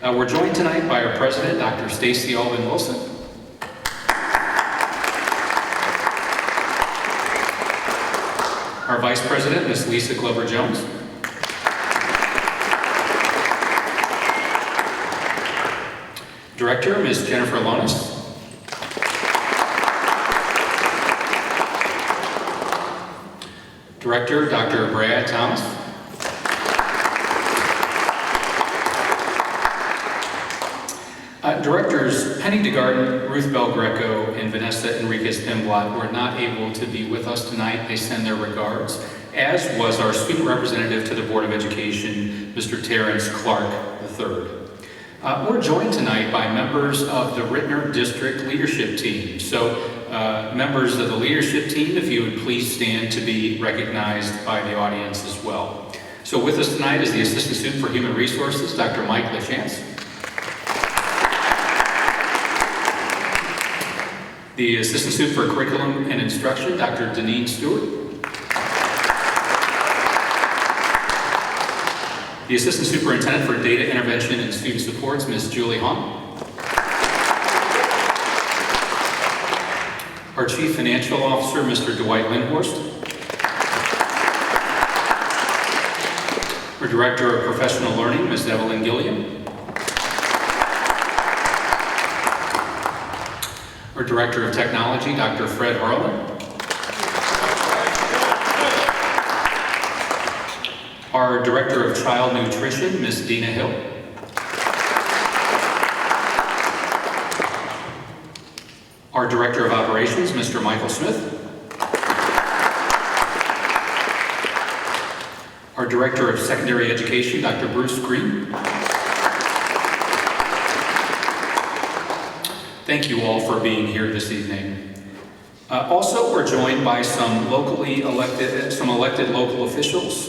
We're joined tonight by our president, Dr. Stacy Alden Wilson. Our vice president, Ms. Lisa Glover Jones. Director, Ms. Jennifer Lonis. Director, Dr. Brad Thomas. Directors Penny DeGarden, Ruth Bell Greco, and Vanessa Enriquez Pimblott were not able to be with us tonight. They send their regards, as was our student representative to the Board of Education, Mr. Terrence Clark III. We're joined tonight by members of the Ritenour District Leadership Team. So, members of the leadership team, if you would please stand to be recognized by the audience as well. So with us tonight is the Assistant Student for Human Resources, Dr. Mike LaChance. The Assistant Student for Curriculum and Instruction, Dr. Deneen Stewart. The Assistant Superintendent for Data Intervention and Student Supports, Ms. Julie Hahn. Our Chief Financial Officer, Mr. Dwight Lindhorst. Our Director of Professional Learning, Ms. Evelyn Gilliam. Our Director of Technology, Dr. Fred Harlan. Our Director of Child Nutrition, Ms. Dina Hill. Our Director of Operations, Mr. Michael Smith. Our Director of Secondary Education, Dr. Bruce Green. Thank you all for being here this evening. Also, we're joined by some elected local officials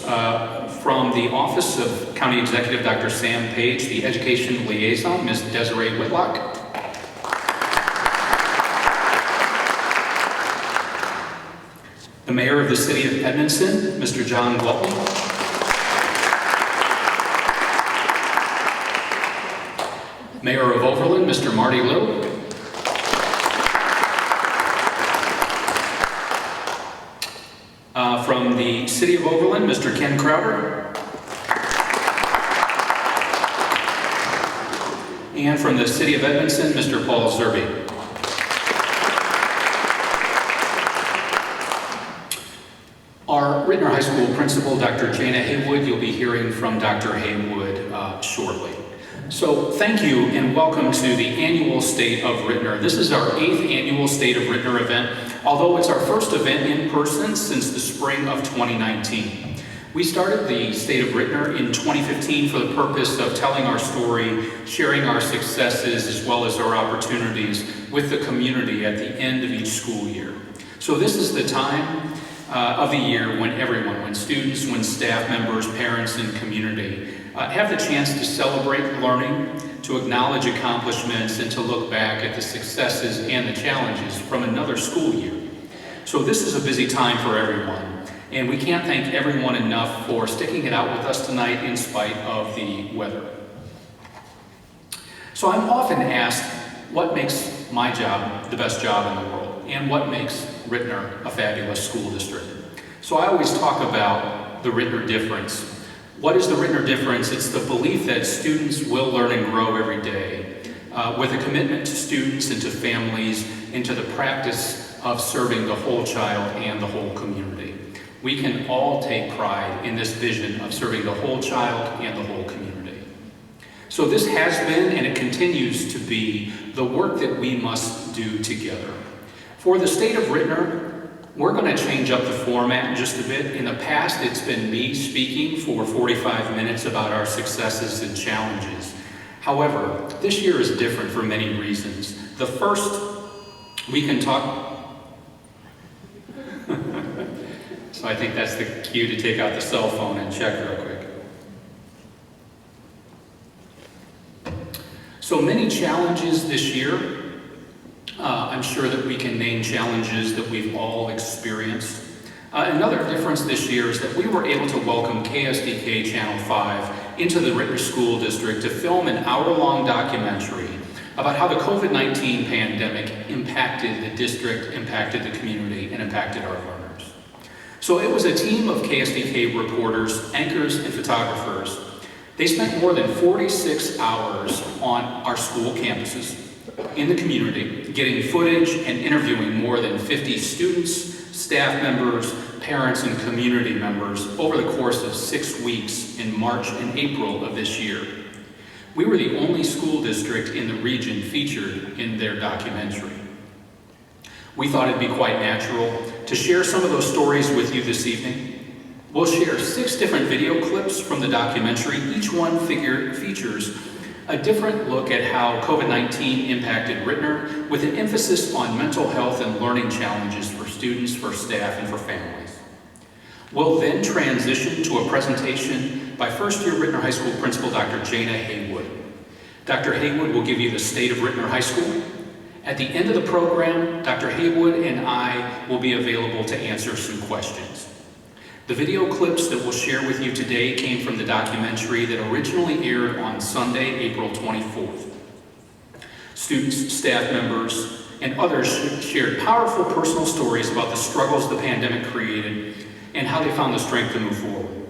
from the Office of County Executive, Dr. Sam Page, the Education Liaison, Ms. Desiree Whitlock. The Mayor of the City of Edmondson, Mr. John Gwaltney. Mayor of Overland, Mr. Marty Liu. From the City of Overland, Mr. Ken Crowder. And from the City of Edmondson, Mr. Paul Zerbe. Our Ritenour High School Principal, Dr. Jana Haywood, you'll be hearing from Dr. Haywood shortly. So thank you and welcome to the annual State of Ritenour. This is our 8th annual State of Ritenour event, although it's our first event in person since the spring of 2019. We started the State of Ritenour in 2015 for the purpose of telling our story, sharing our successes, as well as our opportunities with the community at the end of each school year. So this is the time of the year when everyone, when students, when staff members, parents, and community have the chance to celebrate learning, to acknowledge accomplishments, and to look back at the successes and the challenges from another school year. So this is a busy time for everyone, and we can't thank everyone enough for sticking it out with us tonight in spite of the weather. So I'm often asked what makes my job the best job in the world, and what makes Ritenour a fabulous school district. So I always talk about the Ritenour difference. What is the Ritenour difference? It's the belief that students will learn and grow every day with a commitment to students and to families and to the practice of serving the whole child and the whole community. We can all take pride in this vision of serving the whole child and the whole community. So this has been and it continues to be the work that we must do together. For the State of Ritenour, we're going to change up the format just a bit. In the past, it's been me speaking for 45 minutes about our successes and challenges. However, this year is different for many reasons. The first, we can talk... So I think that's the cue to take out the cell phone and check real quick. So many challenges this year. I'm sure that we can name challenges that we've all experienced. Another difference this year is that we were able to welcome KSDK Channel 5 into the Ritenour School District to film an hour-long documentary about how the COVID-19 pandemic impacted the district, impacted the community, and impacted our learners. So it was a team of KSDK reporters, anchors, and photographers. They spent more than 46 hours on our school campuses, in the community, getting footage and interviewing more than 50 students, staff members, parents, and community members over the course of 6 weeks in March and April of this year. We were the only school district in the region featured in their documentary. We thought it'd be quite natural to share some of those stories with you this evening. We'll share 6 different video clips from the documentary. Each one features a different look at how COVID-19 impacted Ritenour, with an emphasis on mental health and learning challenges for students, for staff, and for families. We'll then transition to a presentation by first-year Ritenour High School Principal Dr. Jana Haywood. Dr. Haywood will give you the state of Ritenour High School. At the end of the program, Dr. Haywood and I will be available to answer some questions. The video clips that we'll share with you today came from the documentary that originally aired on Sunday, April 24th. Students, staff members, and others shared powerful personal stories about the struggles the pandemic created and how they found the strength to move forward.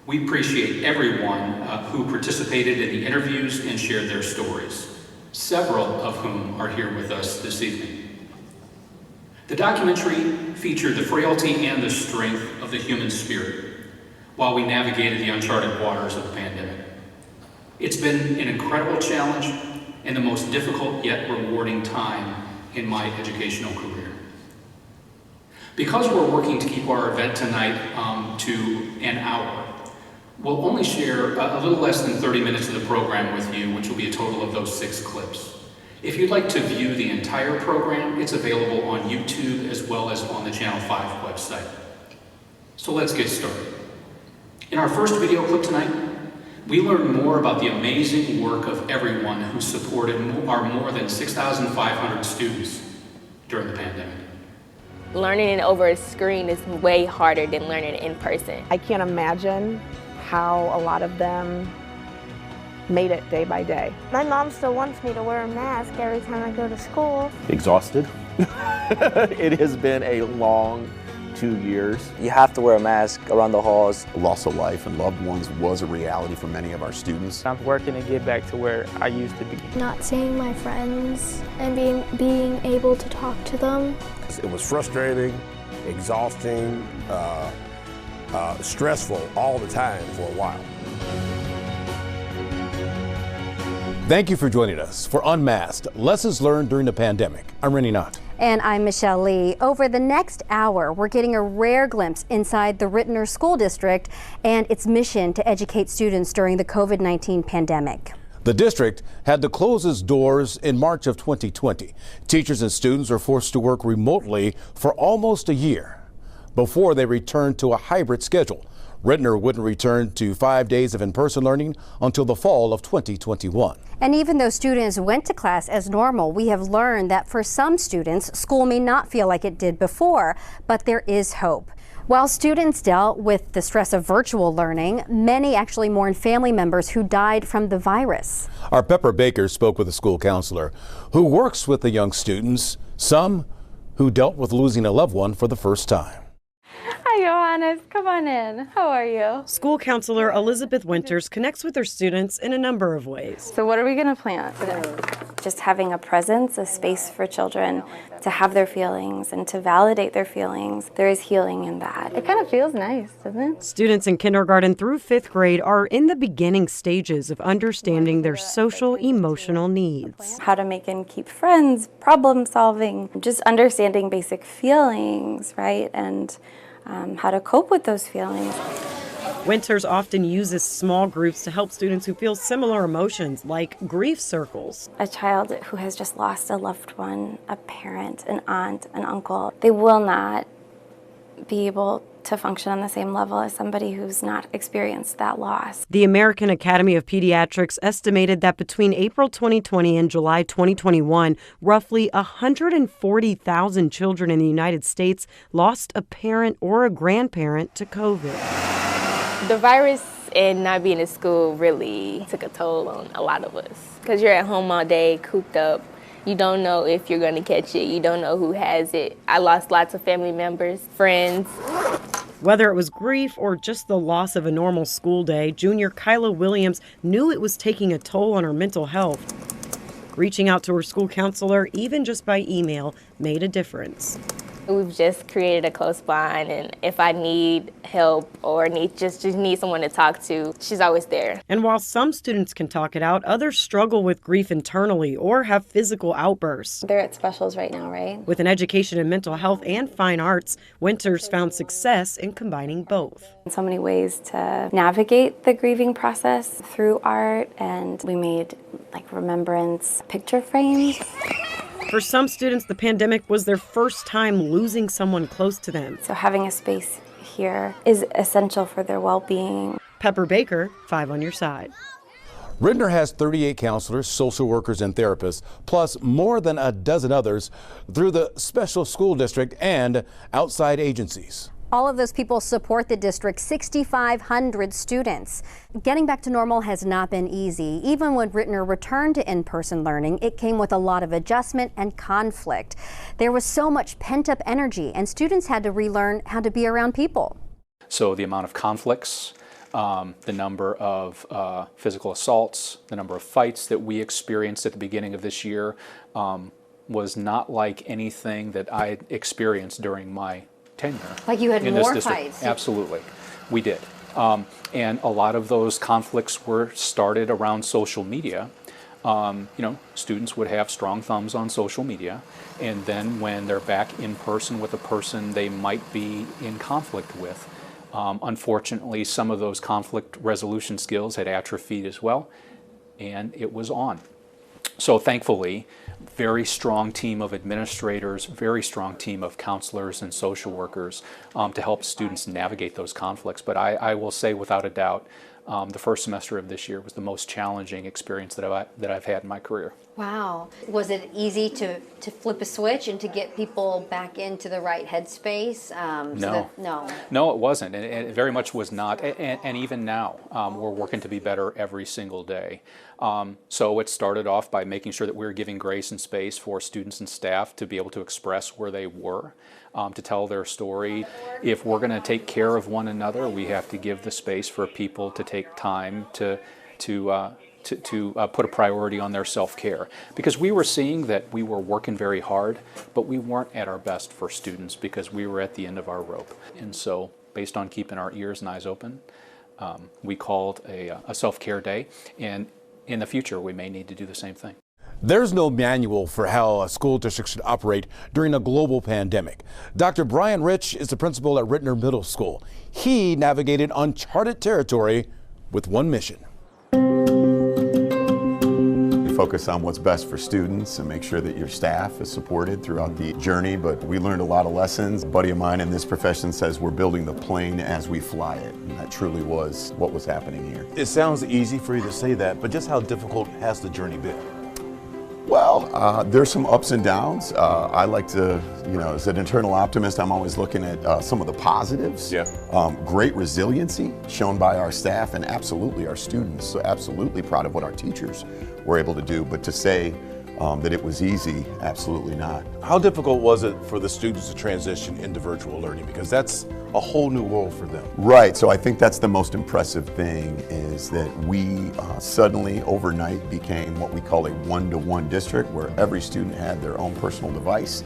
We appreciate everyone who participated in the interviews and shared their stories, several of whom are here with us this evening. The documentary featured the frailty and the strength of the human spirit while we navigated the uncharted waters of the pandemic. It's been an incredible challenge and the most difficult yet rewarding time in my educational career. Because we're working to keep our event tonight to an hour, we'll only share a little less than 30 minutes of the program with you, which will be a total of those 6 clips. If you'd like to view the entire program, it's available on YouTube as well as on the Channel 5 website. So let's get started. In our first video clip tonight, we learned more about the amazing work of everyone who supported our more than 6,500 students during the pandemic. Learning over a screen is way harder than learning in person. I can't imagine how a lot of them made it day by day. My mom still wants me to wear a mask every time I go to school. Exhausted. It has been a long 2 years. You have to wear a mask around the halls. Loss of life and loved ones was a reality for many of our students. I'm working to get back to where I used to be. Not seeing my friends and being able to talk to them. It was frustrating, exhausting, stressful all the time for a while. Thank you for joining us for Unmasked, Lessons Learned During the Pandemic. I'm Ritenour. And I'm Michelle Lee. Over the next hour, we're getting a rare glimpse inside the Ritenour School District and its mission to educate students during the COVID-19 pandemic. The district had to close its doors in March of 2020. Teachers and students are forced to work remotely for almost a year before they returned to a hybrid schedule. Ritenour wouldn't return to 5 days of in-person learning until the fall of 2021. And even though students went to class as normal, we have learned that for some students, school may not feel like it did before, but there is hope. While students dealt with the stress of virtual learning, many actually mourned family members who died from the virus. Our Pepper Baker spoke with a school counselor who works with the young students, some who dealt with losing a loved one for the first time. Hi, Johannes. Come on in. How are you? School counselor Elizabeth Winters connects with her students in a number of ways. So what are we going to plant today? Just having a presence, a space for children to have their feelings and to validate their feelings. There is healing in that. It kind of feels nice, doesn't it? Students in kindergarten through 5th grade are in the beginning stages of understanding their social, emotional needs. How to make and keep friends, problem solving, just understanding basic feelings, right? And how to cope with those feelings. Winters often uses small groups to help students who feel similar emotions, like grief circles. A child who has just lost a loved one, a parent, an aunt, an uncle, they will not be able to function on the same level as somebody who's not experienced that loss. The American Academy of Pediatrics estimated that between April 2020 and July 2021, roughly 140,000 children in the United States lost a parent or a grandparent to COVID. The virus And not being in school really took a toll on a lot of us. Because you're at home all day, cooped up. You don't know if you're going to catch it. You don't know who has it. I lost lots of family members, friends. Whether it was grief or just the loss of a normal school day, junior Kyla Williams knew it was taking a toll on her mental health. Reaching out to her school counselor, even just by email, made a difference. We've just created a close bond, and if I need help or just need someone to talk to, she's always there. And while some students can talk it out, others struggle with grief internally or have physical outbursts. They're at specials right now, right? With an education in mental health and fine arts, Winters found success in combining both. So many ways to navigate the grieving process through art, and we made like remembrance picture frames. For some students, the pandemic was their first time losing someone close to them. So having a space here is essential for their well-being. Pepper Baker, 5 on your side. Ritenour has 38 counselors, social workers, and therapists, plus more than a dozen others through the special school district and outside agencies. All of those people support the district's 6,500 students. Getting back to normal has not been easy. Even when Ritenour returned to in-person learning, it came with a lot of adjustment and conflict. There was so much pent-up energy, and students had to relearn how to be around people. So the amount of conflicts, the number of physical assaults, the number of fights that we experienced at the beginning of this year was not like anything that I experienced during my tenure. Like you had in more this district. fights. Absolutely, we did. And a lot of those conflicts were started around social media. Students would have strong thumbs on social media, and then when they're back in person with a person they might be in conflict with, unfortunately some of those conflict resolution skills had atrophied as well, and it was on. So thankfully, very strong team of administrators, very strong team of counselors and social workers to help students navigate those conflicts. But I will say without a doubt, the first semester of this year was the most challenging experience that I've had in my career. Wow. Was it easy to flip a switch and to get people back into the right headspace? No, it wasn't, and it very much was not. And even now, we're working to be better every single day. So it started off by making sure that we were giving grace and space for students and staff to be able to express where they were, to tell their story. If we're going to take care of one another, we have to give the space for people to take time to put a priority on their self-care. Because we were seeing that we were working very hard, but we weren't at our best for students because we were at the end of our rope. And so, based on keeping our ears and eyes open, we called a self-care day, and in the future we may need to do the same thing. There's no manual for how a school district should operate during a global pandemic. Dr. Brian Rich is the principal at Ritenour Middle School. He navigated uncharted territory with one mission. Focus on what's best for students and make sure that your staff is supported throughout the journey, but we learned a lot of lessons. A buddy of mine in this profession says we're building the plane as we fly it, and that truly was what was happening here. It sounds easy for you to say that, but just how difficult has the journey been? Well, there's some ups and downs. I like to, as an internal optimist, I'm always looking at some of the positives. Yeah. Great resiliency shown by our staff and absolutely our students. So absolutely proud of what our teachers were able to do. But to say that it was easy, absolutely not. How difficult was it for the students to transition into virtual learning? Because that's a whole new world for them. Right, so I think that's the most impressive thing is that we suddenly overnight became what we call a one-to-one district where every student had their own personal device.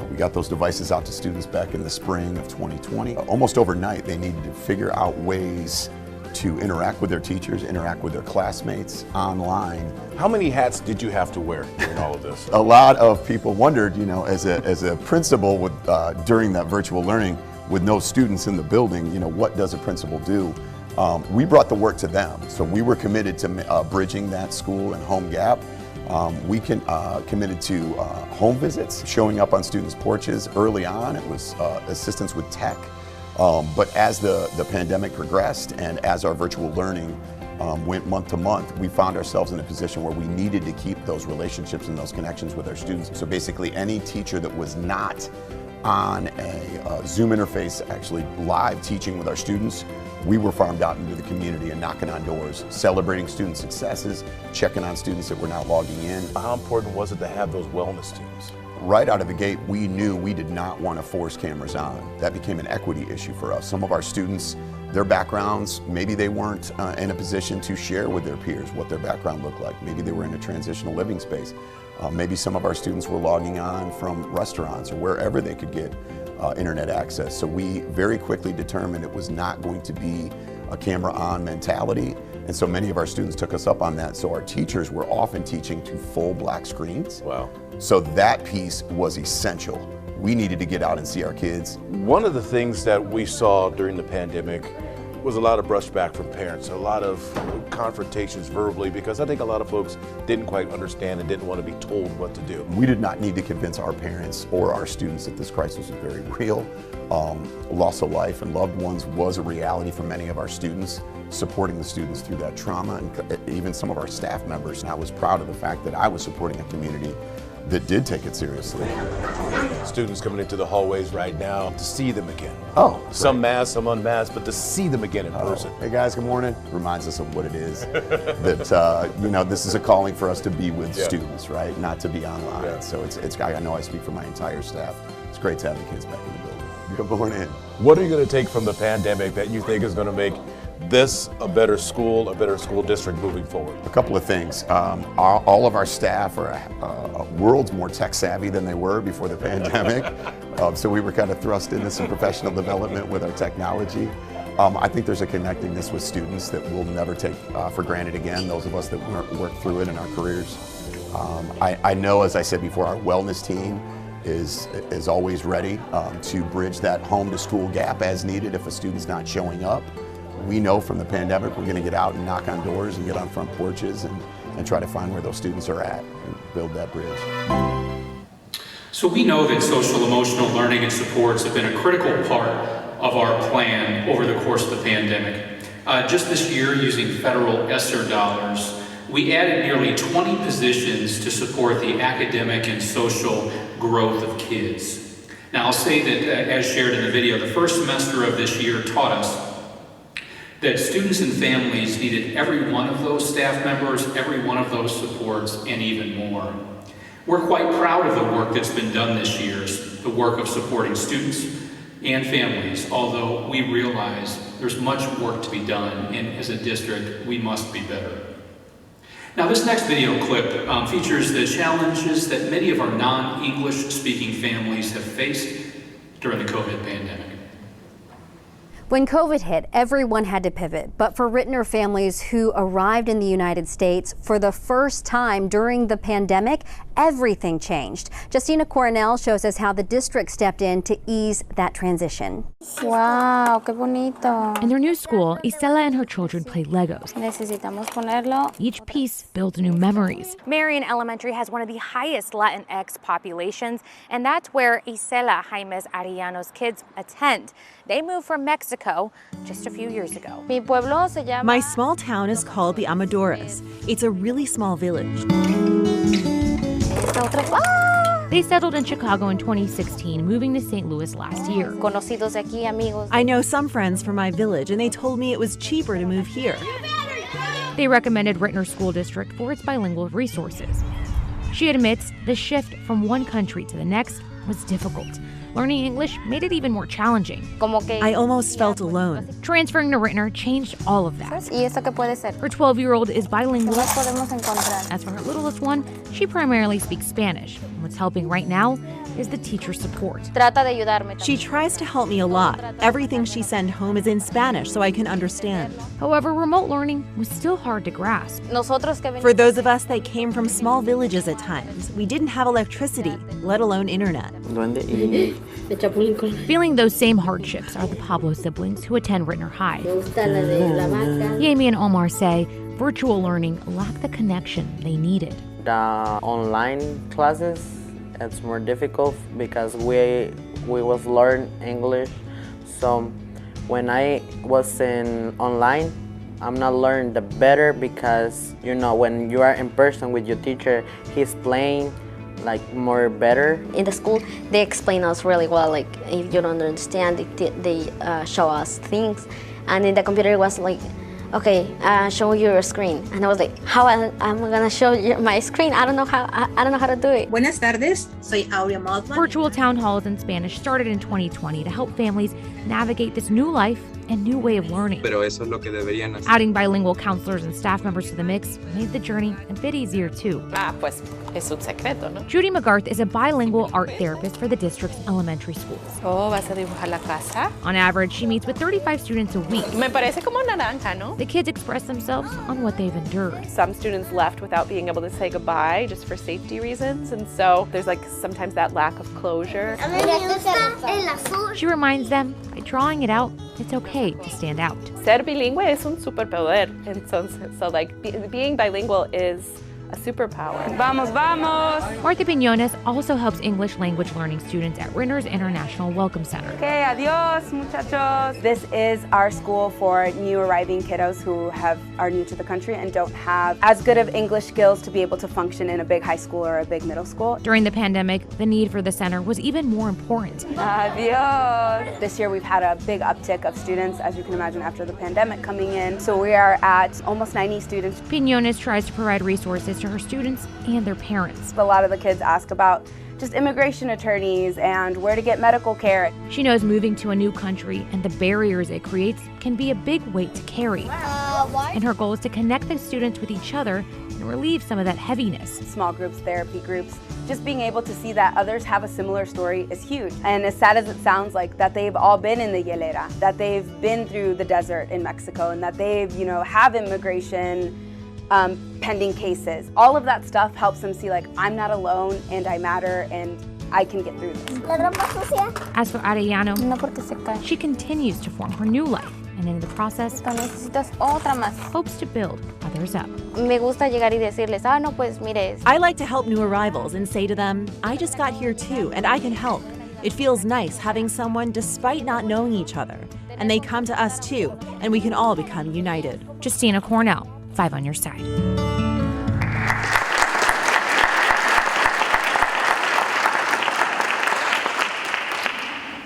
We got those devices out to students back in the spring of 2020. Almost overnight they needed to figure out ways to interact with their teachers, interact with their classmates online. How many hats did you have to wear during all of this? A lot of people wondered, as a principal with, during that virtual learning with no students in the building, what does a principal do? We brought the work to them. So we were committed to bridging that school and home gap. We committed to home visits, showing up on students' porches early on. It was assistance with tech. But as the pandemic progressed and as our virtual learning went month to month, we found ourselves in a position where we needed to keep those relationships and those connections with our students. So basically any teacher that was not on a Zoom interface actually live teaching with our students we were farmed out into the community and knocking on doors, celebrating student successes, checking on students that were not logging in. How important was it to have those wellness teams? Right out of the gate, we knew we did not want to force cameras on. That became an equity issue for us. Some of our students, their backgrounds, maybe they weren't in a position to share with their peers what their background looked like. Maybe they were in a transitional living space. Maybe some of our students were logging on from restaurants or wherever they could get internet access. So we very quickly determined it was not going to be a camera on mentality. And so many of our students took us up on that. So our teachers were often teaching to full black screens. Wow. So that piece was essential. We needed to get out and see our kids. One of the things that we saw during the pandemic was a lot of brushback from parents, a lot of confrontations verbally, because I think a lot of folks didn't quite understand and didn't want to be told what to do. We did not need to convince our parents or our students that this crisis was very real. Loss of life and loved ones was a reality for many of our students, supporting the students through that trauma, and even some of our staff members. And I was proud of the fact that I was supporting a community that did take it seriously. Students coming into the hallways right now to see them again. Oh, some masked, some unmasked, but to see them again in person. Hey guys, good morning. Reminds us of what it is that you know, this is a calling for us to be with students, right? Not to be online. So it's I know I speak for my entire staff. It's great to have the kids back in the building. Good morning. What are you going to take from the pandemic that you think is going to make this a better school district moving forward? A couple of things. All of our staff are worlds more tech savvy than they were before the pandemic. So we were kind of thrust into some professional development with our technology. I think there's a connectedness with students that we'll never take for granted again, those of us that work through it in our careers. I know, as I said before, our wellness team is always ready to bridge that home to school gap as needed if a student's not showing up. We know from the pandemic we're going to get out and knock on doors and get on front porches and try to find where those students are at and build that bridge. So we know that social emotional learning and supports have been a critical part of our plan over the course of the pandemic. Just this year, using federal ESSER dollars, we added nearly 20 positions to support the academic and social growth of kids. Now I'll say that, as shared in the video, the first semester of this year taught us that students and families needed every one of those staff members, every one of those supports, and even more. We're quite proud of the work that's been done this year, the work of supporting students and families, although we realize there's much work to be done, and as a district, we must be better. Now, this next video clip features the challenges that many of our non-English speaking families have faced during the COVID pandemic. When COVID hit, everyone had to pivot, but for Ritenour families who arrived in the United States for the first time during the pandemic, everything changed. Justina Coronel shows us how the district stepped in to ease that transition. Wow, qué bonito. In their new school, Isela and her children play Legos. Necesitamos ponerlo. Each piece builds new memories. Marion Elementary has one of the highest Latinx populations, and that's where Isela Jaimes Arellano's kids attend. They moved from Mexico just a few years ago. Mi pueblo se llama... My small town is called the Amadoras. It's a really small village. They settled in Chicago in 2016, moving to St. Louis last year. Conocidos aquí, amigos. I know some friends from my village, and they told me it was cheaper to move here. They recommended Ritenour School District for its bilingual resources. She admits the shift from one country to the next was difficult. Learning English made it even more challenging. I almost felt alone. Transferring to Ritenour changed all of that. ¿Y eso qué puede ser? Her 12-year-old is bilingual. ¿Qué más podemos encontrar? As for her littlest one, she primarily speaks Spanish. And what's helping right now is the teacher support. Trata de ayudarme. She tries to help me a lot. Everything she sent home is in Spanish so I can understand. However, remote learning was still hard to grasp. For those of us that came from small villages at times, we didn't have electricity, let alone internet. Feeling those same hardships are the Pablo siblings who attend Ritenour High. Yemi and Omar say virtual learning lacked the connection they needed. The online classes, it's more difficult because we was learn English. So when I was in online, I'm not learning the better because, you know, when you are in person with your teacher, he's playing like more better. In the school, they explain us really well. Like if you don't understand, they show us things, And in the computer it was like, okay, show your screen. And I was like, how am I gonna show you my screen? I don't know how to do it. Buenas tardes, soy Aurea Maltman. Virtual town halls in Spanish started in 2020 to help families navigate this new life and new way of learning. Pero eso es lo que deberían hacer. Adding bilingual counselors and staff members to the mix made the journey a bit easier too. Pues es un secreto, ¿no? Judy Mcgarth is a bilingual art therapist for the district's elementary schools. Oh, ¿vas a dibujar la casa? On average, she meets with 35 students a week. Me parece como naranja, ¿no? The kids express themselves on what they've endured. Some students left without being able to say goodbye just for safety reasons, and so there's like sometimes that lack of closure. She reminds them by drawing it out, it's okay to stand out. Ser bilingüe es un superpoder, entonces, so like being bilingual is a superpower. Vamos, vamos! Martha Piñones also helps English language learning students at Ritenour's International Welcome Center. Okay, adios, muchachos. This is our school for new arriving kiddos who are new to the country and don't have as good of English skills to be able to function in a big high school or a big middle school. During the pandemic, the need for the center was even more important. Adios! This year we've had a big uptick of students, as you can imagine, after the pandemic coming in. So we are at almost 90 students. Piñones tries to provide resources to her students and their parents. A lot of the kids ask about just immigration attorneys and where to get medical care. She knows moving to a new country and the barriers it creates can be a big weight to carry. And her goal is to connect the students with each other and relieve some of that heaviness. Small groups, therapy groups, just being able to see that others have a similar story is huge. And as sad as it sounds, like that they've all been in the hielera, that they've been through the desert in Mexico, and that they've, have immigration pending cases. All of that stuff helps them see like, I'm not alone and I matter and I can get through this. As for Arellano, she continues to form her new life and in the process hopes to build others up. Me gusta llegar y decirles, no, pues mire. I like to help new arrivals and say to them, I just got here too and I can help. It feels nice having someone despite not knowing each other. And they come to us too, and we can all become united. Justina Cornell, 5 on your side.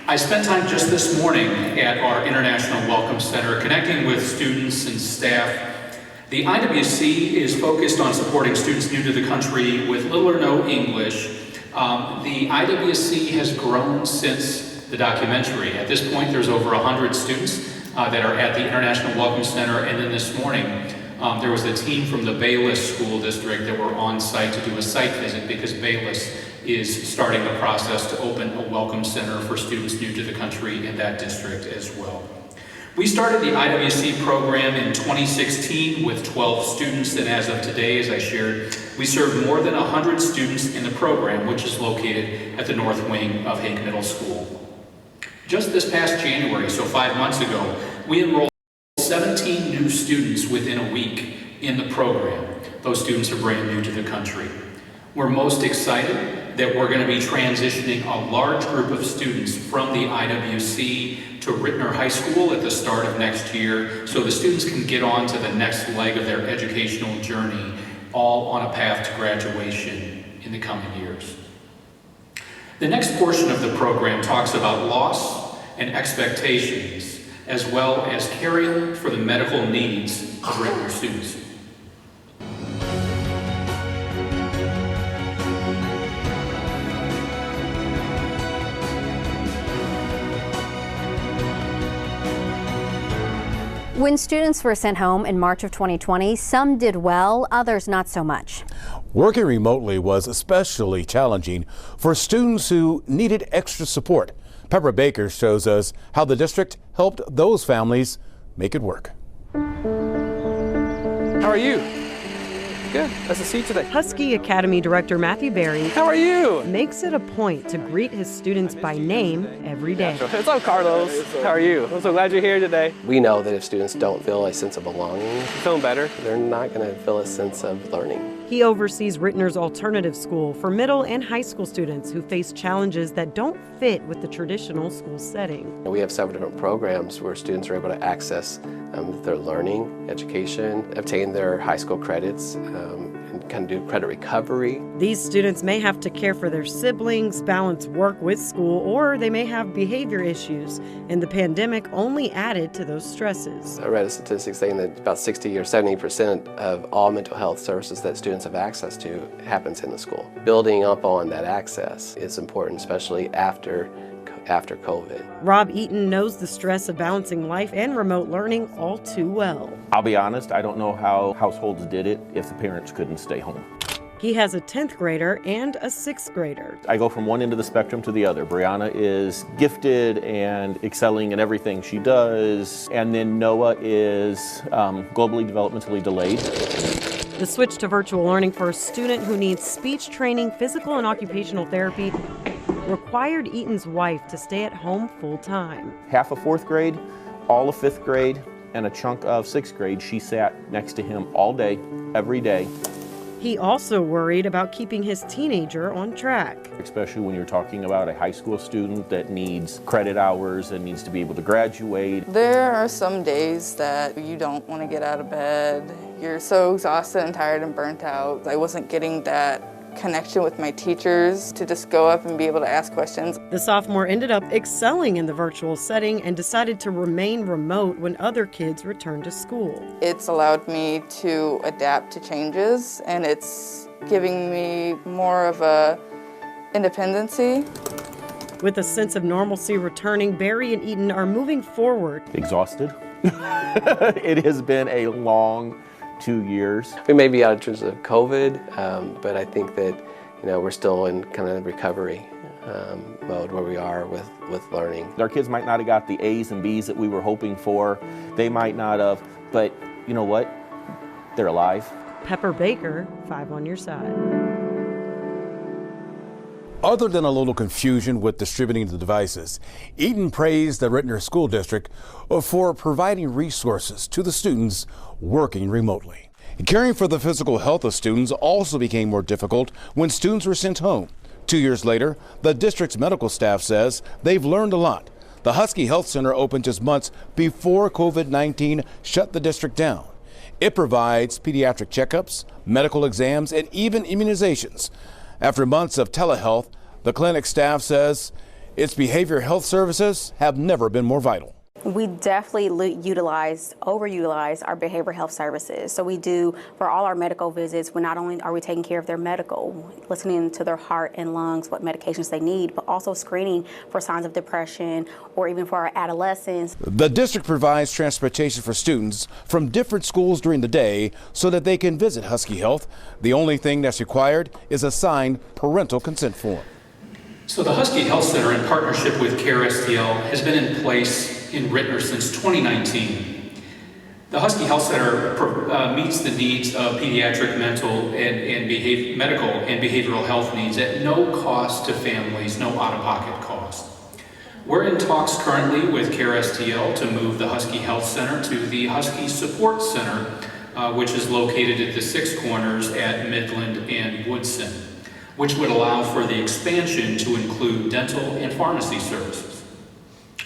I spent time just this morning at our International Welcome Center connecting with students and staff. The IWC is focused on supporting students new to the country with little or no English. The IWC has grown since the documentary. At this point, there's over 100 students that are at the International Welcome Center, and then this morning, there was a team from the Bayless School District that were on site to do a site visit because Bayless is starting the process to open a welcome center for students new to the country in that district as well. We started the IWC program in 2016 with 12 students, and as of today, as I shared, we serve more than 100 students in the program, which is located at the north wing of Hague Middle School. Just this past January, so 5 months ago, we enrolled 17 new students within a week in the program. Those students are brand new to the country. We're most excited that we're going to be transitioning a large group of students from the IWC to Ritenour High School at the start of next year, so the students can get on to the next leg of their educational journey, all on a path to graduation in the coming years. The next portion of the program talks about loss and expectations, as well as caring for the medical needs of Ritenour students. When students were sent home in March of 2020, some did well, others not so much. Working remotely was especially challenging for students who needed extra support. Pepper Baker shows us how the district helped those families make it work. How are you? Good. Nice to see you today. Husky Academy Director Matthew Berry. How are you? Makes it a point to greet his students by name every day. What's up, Carlos? How are you? I'm so glad you're here today. We know that if students don't feel a sense of belonging, feeling better, they're not going to feel a sense of learning. He oversees Ritenour's alternative school for middle and high school students who face challenges that don't fit with the traditional school setting. We have several different programs where students are able to access their learning, education, obtain their high school credits, and kind of do credit recovery. These students may have to care for their siblings, balance work with school, or they may have behavior issues, and the pandemic only added to those stresses. I read a statistic saying that about 60 or 70% of all mental health services that students have access to happens in the school. Building up on that access is important, especially after COVID. Rob Eaton knows the stress of balancing life and remote learning all too well. I'll be honest, I don't know how households did it if the parents couldn't stay home. He has a 10th grader and a 6th grader. I go from one end of the spectrum to the other. Brianna is gifted and excelling in everything she does, and then Noah is globally developmentally delayed. The switch to virtual learning for a student who needs speech training, physical and occupational therapy required Eaton's wife to stay at home full-time. Half of 4th grade, all of 5th grade, and a chunk of 6th grade, she sat next to him all day, every day. He also worried about keeping his teenager on track. Especially when you're talking about a high school student that needs credit hours and needs to be able to graduate. There are some days that you don't want to get out of bed. You're so exhausted and tired and burnt out. I wasn't getting that connection with my teachers to just go up and be able to ask questions. The sophomore ended up excelling in the virtual setting and decided to remain remote when other kids returned to school. It's allowed me to adapt to changes, and it's giving me more of a independency. With a sense of normalcy returning, Barry and Eaton are moving forward. Exhausted. It has been a long 2 years. We may be out in terms of COVID, but I think that we're still in kind of recovery mode where we are with learning. Our kids might not have got the A's and B's that we were hoping for. They might not have, but you know what? They're alive. Pepper Baker, 5 on your side. Other than a little confusion with distributing the devices, Eaton praised the Ritenour School District for providing resources to the students working remotely. Caring for the physical health of students also became more difficult when students were sent home. 2 years later, the district's medical staff says they've learned a lot. The Husky Health Center opened just months before COVID-19 shut the district down. It provides pediatric checkups, medical exams, and even immunizations. After months of telehealth, the clinic staff says its behavioral health services have never been more vital. We definitely overutilize our behavioral health services. So we do, for all our medical visits, not only are we taking care of their medical, listening to their heart and lungs, what medications they need, but also screening for signs of depression or even for our adolescents. The district provides transportation for students from different schools during the day so that they can visit Husky Health. The only thing that's required is a signed parental consent form. So the Husky Health Center, in partnership with CARE STL, has been in place in Ritenour since 2019. The Husky Health Center meets the needs of pediatric, medical, and behavioral health needs at no cost to families, no out-of-pocket cost. We're in talks currently with CARE STL to move the Husky Health Center to the Husky Support Center, which is located at the Six Corners at Midland and Woodson, which would allow for the expansion to include dental and pharmacy services.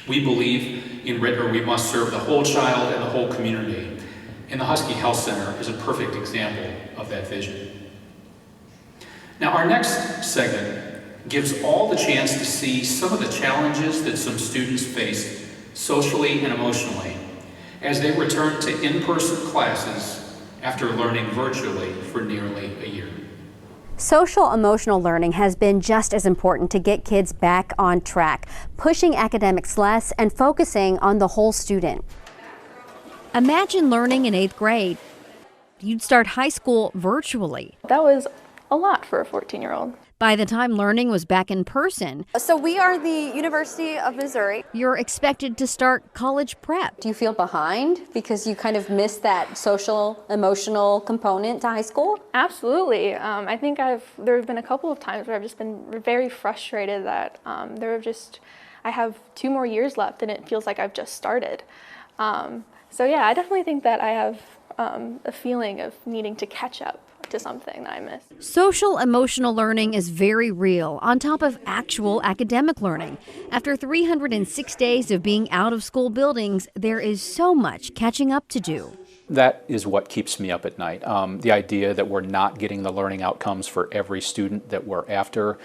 We believe in Ritenour we must serve the whole child and the whole community, and the Husky Health Center is a perfect example of that vision. Now, our next segment gives all the chance to see some of the challenges that some students faced socially and emotionally as they return to in-person classes after learning virtually for nearly a year. Social emotional learning has been just as important to get kids back on track, pushing academics less and focusing on the whole student. Imagine learning in 8th grade. You'd start high school virtually. That was a lot for a 14-year-old. By the time learning was back in person, So we are the University of Missouri. you're expected to start college prep. Do you feel behind because you kind of missed that social, emotional component to high school? Absolutely. I think there have been a couple of times where I've just been very frustrated that I have 2 more years left and it feels like I've just started. So yeah, I definitely think that I have a feeling of needing to catch up to something that I missed. Social emotional learning is very real, on top of actual academic learning. After 306 days of being out of school buildings, there is so much catching up to do. That is what keeps me up at night. The idea that we're not getting the learning outcomes for every student that we're after,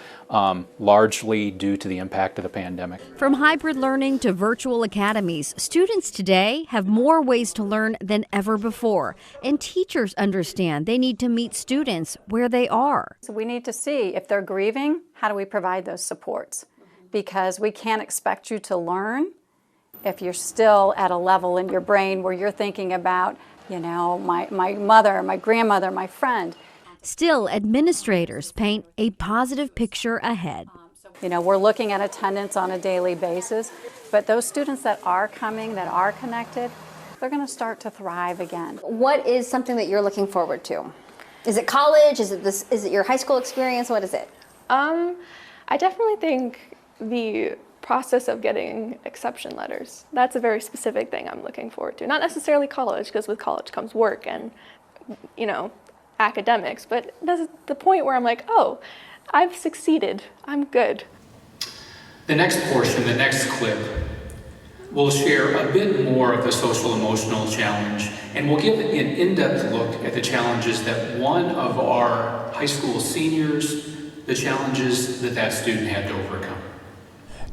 largely due to the impact of the pandemic. From hybrid learning to virtual academies, students today have more ways to learn than ever before. And teachers understand they need to meet students where they are. So we need to see if they're grieving, how do we provide those supports? Because we can't expect you to learn if you're still at a level in your brain where you're thinking about, you know, my mother, my grandmother, my friend. Still, administrators paint a positive picture ahead. You know, we're looking at attendance on a daily basis, but those students that are coming, that are connected, they're going to start to thrive again. What is something that you're looking forward to? Is it college? Is it your high school experience? What is it? I definitely think the process of getting exception letters. That's a very specific thing I'm looking forward to. Not necessarily college, because with college comes work and, you know, academics, but that's the point where I'm like, oh, I've succeeded. I'm good. The next portion, the next clip, will share a bit more of the social emotional challenge, and we'll give an in-depth look at the challenges that one of our high school seniors, the challenges that that student had to overcome.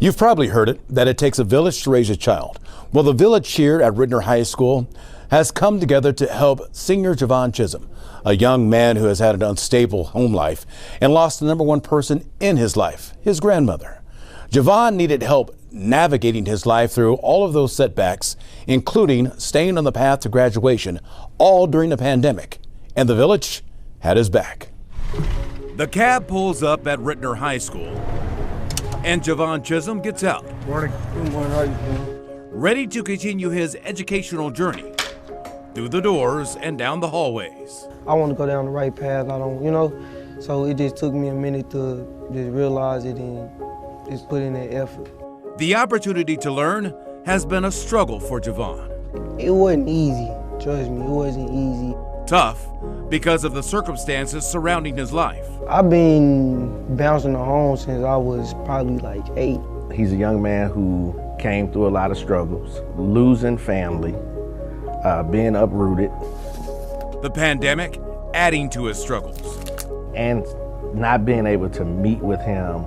You've probably heard it, that it takes a village to raise a child. Well, the village here at Ritenour High School has come together to help senior Javon Chisholm, a young man who has had an unstable home life and lost the number one person in his life, his grandmother. Javon needed help navigating his life through all of those setbacks, including staying on the path to graduation, all during the pandemic. And the village had his back. The cab pulls up at Ritenour High School, and Javon Chisholm gets out. Morning. Good morning. How you doing? Ready to continue his educational journey through the doors and down the hallways. I want to go down the right path. I don't, you know, so it just took me a minute to just realize it and just put in that effort. The opportunity to learn has been a struggle for Javon. It wasn't easy. Trust me, it wasn't easy. Tough because of the circumstances surrounding his life. I've been bouncing the home since I was probably like 8. He's a young man who came through a lot of struggles, losing family, being uprooted. The pandemic adding to his struggles. And not being able to meet with him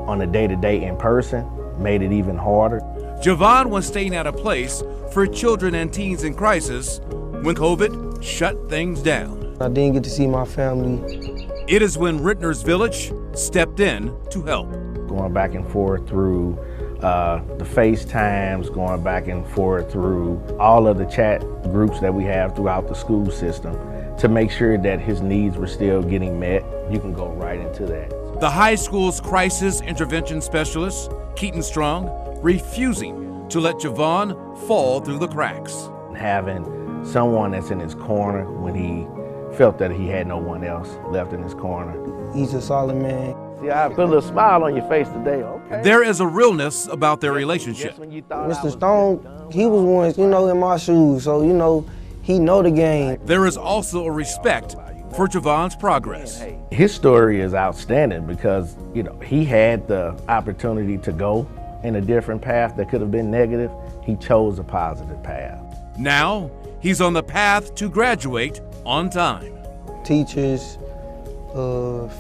on a day-to-day in person made it even harder. Javon was staying at a place for children and teens in crisis when COVID shut things down. I didn't get to see my family. It is when Ritenour's village stepped in to help. Going back and forth through the FaceTimes, going back and forth through all of the chat groups that we have throughout the school system to make sure that his needs were still getting met. You can go right into that. The high school's crisis intervention specialist, Keaton Strong, refusing to let Javon fall through the cracks. Having someone that's in his corner when he felt that he had no one else left in his corner. He's a solid man. See, I put a little smile on your face today, okay? There is a realness about their relationship. Mr. Stone, he was once, you know, in my shoes, so, you know, he know the game. There is also a respect for Javon's progress. His story is outstanding because, you know, he had the opportunity to go in a different path that could have been negative. He chose a positive path. Now, he's on the path to graduate on time. Teachers,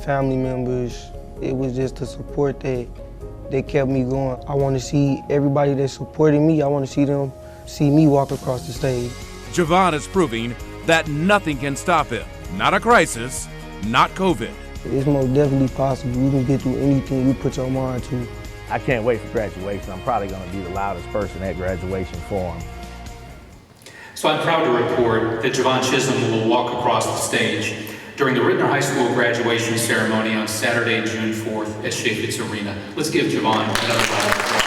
family members, it was just the support that kept me going. I want to see everybody that supported me, I want to see them see me walk across the stage. Javon is proving that nothing can stop him. Not a crisis, not COVID. It's most definitely possible. You can get through anything you put your mind to. I can't wait for graduation. I'm probably going to be the loudest person at graduation for him. So I'm proud to report that Javon Chisholm will walk across the stage during the Ritenour High School graduation ceremony on Saturday, June 4th at Chaffetz Arena. Let's give Javon another round of applause.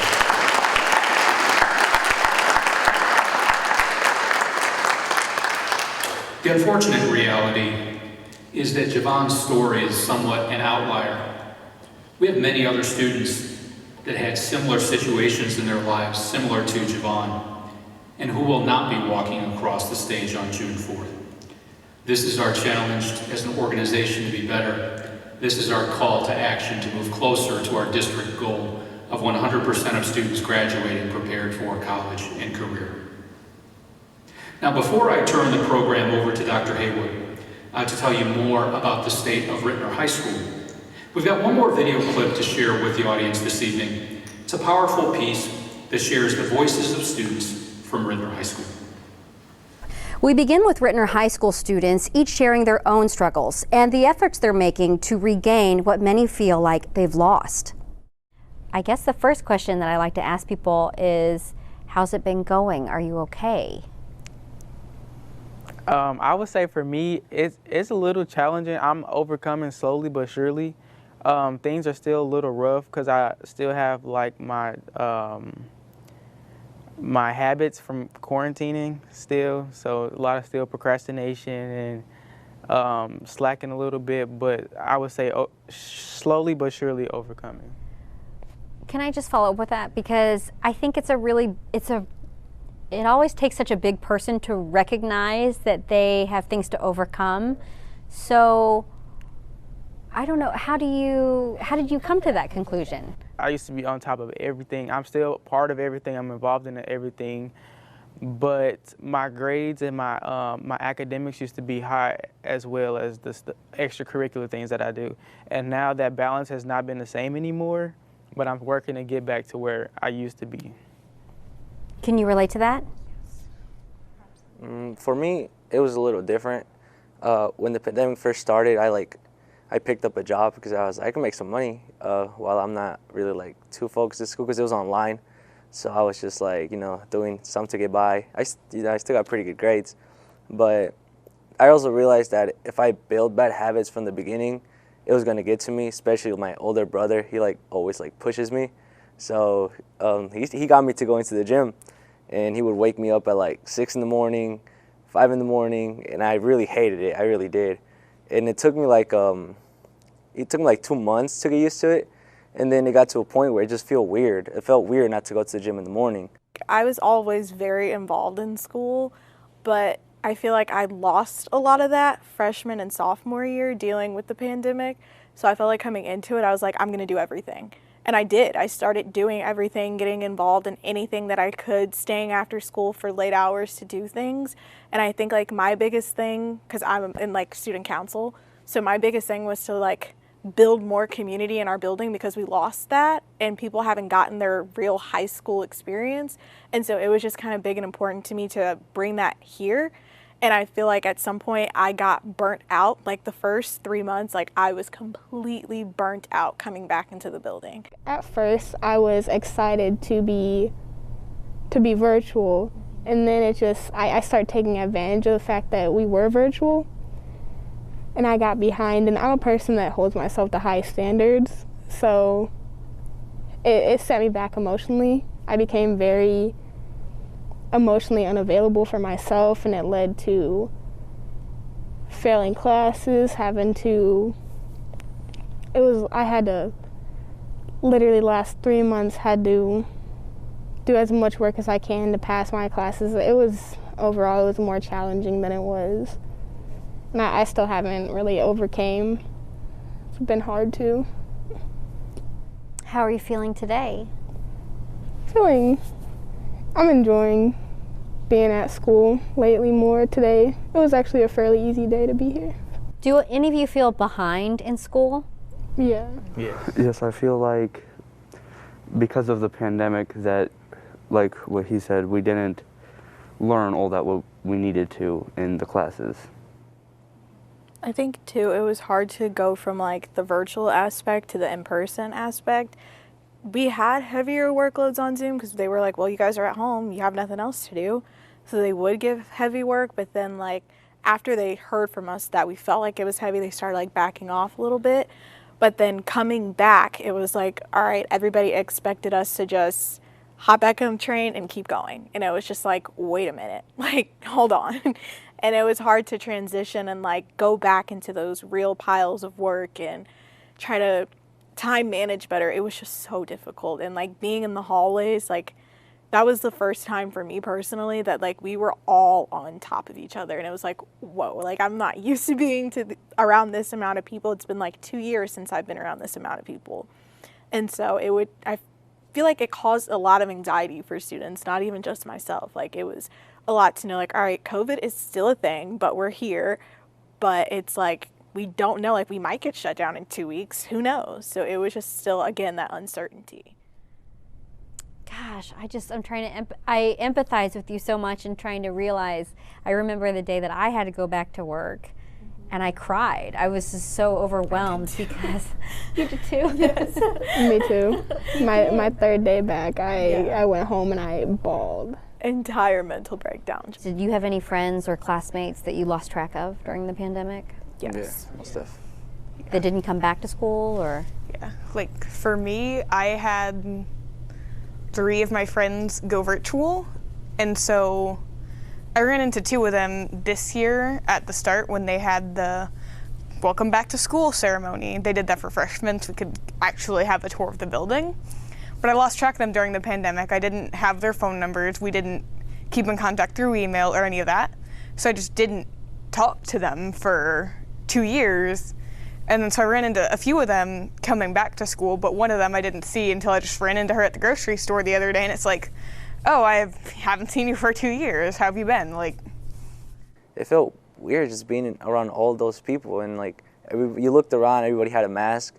The unfortunate reality is that Javon's story is somewhat an outlier. We have many other students that had similar situations in their lives, similar to Javon, and who will not be walking across the stage on June 4th. This is our challenge as an organization to be better. This is our call to action to move closer to our district goal of 100% of students graduating prepared for college and career. Now, before I turn the program over to Dr. Haywood to tell you more about the state of Ritenour High School, we've got one more video clip to share with the audience this evening. It's a powerful piece that shares the voices of students from Ritenour High School. We begin with Ritenour High School students, each sharing their own struggles and the efforts they're making to regain what many feel like they've lost. I guess the first question that I like to ask people is, how's it been going? Are you okay? I would say for me, it's a little challenging. I'm overcoming slowly but surely. Things are still a little rough because I still have like my habits from quarantining still. So a lot of still procrastination and slacking a little bit, but I would say slowly but surely overcoming. Can I just follow up with that? Because I think it always takes such a big person to recognize that they have things to overcome. So I don't know, how did you come to that conclusion? I used to be on top of everything. I'm still part of everything. I'm involved in everything. But my grades and my academics used to be high, as well as the extracurricular things that I do. And now that balance has not been the same anymore, but I'm working to get back to where I used to be. Can you relate to that? For me, it was a little different. When the pandemic first started, I picked up a job because I can make some money while I'm not really too focused at school because it was online. So I was just doing something to get by. I still got pretty good grades, but I also realized that if I build bad habits from the beginning, it was gonna get to me. Especially with my older brother, he always pushes me. So he got me to go into the gym, and he would wake me up at 6 in the morning, 5 in the morning, and I really hated it. I really did. And it took me like 2 months to get used to it, and then it got to a point where it just felt weird. It felt weird not to go to the gym in the morning. I was always very involved in school, but I feel like I lost a lot of that freshman and sophomore year dealing with the pandemic. So I felt like coming into it, I was like, I'm gonna do everything. And I did. I started doing everything, getting involved in anything that I could, staying after school for late hours to do things. And I think my biggest thing, because I'm in student council, so my biggest thing was to build more community in our building because we lost that and people haven't gotten their real high school experience. And so it was just kind of big and important to me to bring that here. And I feel like at some point I got burnt out. The first 3 months, I was completely burnt out coming back into the building. At first, I was excited to be virtual, and then I started taking advantage of the fact that we were virtual, and I got behind. And I'm a person that holds myself to high standards, so it set me back emotionally. I became very emotionally unavailable for myself, and it led to failing classes, I had to literally last 3 months had to do as much work as I can to pass my classes. Overall it was more challenging than it was, and I still haven't really overcame. It's been hard too. How are you feeling today? I'm enjoying being at school lately more today. It was actually a fairly easy day to be here. Do any of you feel behind in school? Yeah. Yes, I feel like because of the pandemic that, like what he said, we didn't learn all that what we needed to in the classes. I think too, it was hard to go from the virtual aspect to the in-person aspect. We had heavier workloads on Zoom because they were well, you guys are at home, you have nothing else to do. So they would give heavy work, but then after they heard from us that we felt like it was heavy, they started backing off a little bit. But then coming back, it was all right, everybody expected us to just hop back on the train and keep going. And it was just wait a minute, hold on. And it was hard to transition and go back into those real piles of work and try to time manage better. It was just so difficult. And being in the hallways, that was the first time for me personally that we were all on top of each other. And it was whoa, I'm not used to being around this amount of people. It's been 2 years since I've been around this amount of people. And so I feel like it caused a lot of anxiety for students, not even just myself. It was a lot to know, like, all right, COVID is still a thing, but we're here. But it's like, we don't know, like, we might get shut down in 2 weeks. Who knows? So it was just still, again, that uncertainty. Gosh, I'm trying to, I empathize with you so much and trying to realize, I remember the day that I had to go back to work and I cried. I was just so overwhelmed because, you did too? Yes. Me too. My third day back, I went home and I bawled. Entire mental breakdown. Did you have any friends or classmates that you lost track of during the pandemic? Yes. Yeah, most stuff. That didn't come back to school, or? Yeah, like for me, I had 3 of my friends go virtual, and so I ran into 2 of them this year at the start when they had the welcome back to school ceremony. They did that for freshmen so we could actually have a tour of the building. But I lost track of them during the pandemic. I didn't have their phone numbers. We didn't keep in contact through email or any of that. So I just didn't talk to them for 2 years. And then so I ran into a few of them coming back to school, but one of them I didn't see until I just ran into her at the grocery store the other day, and it's like, oh, I haven't seen you for 2 years. How have you been? Like, It felt weird just being around all those people, and like you looked around, everybody had a mask,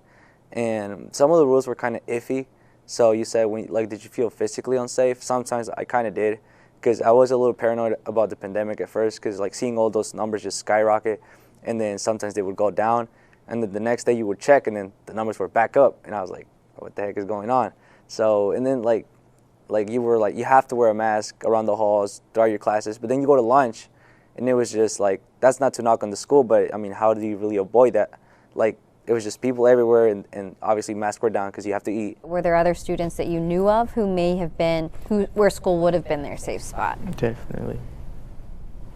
and some of the rules were kind of iffy. So you said, did you feel physically unsafe? Sometimes I kind of did, because I was a little paranoid about the pandemic at first, because like seeing all those numbers just skyrocket, and then sometimes they would go down. And then the next day you would check, and then the numbers were back up, and I was like, what the heck is going on? So, and then like you have to wear a mask around the halls throughout your classes, but then you go to lunch, and it was just like, that's not to knock on the school, but I mean, how do you really avoid that? Like, it was just people everywhere, and obviously masks were down because you have to eat. Were there other students that you knew of who may have been, where school would have been their safe spot? Definitely.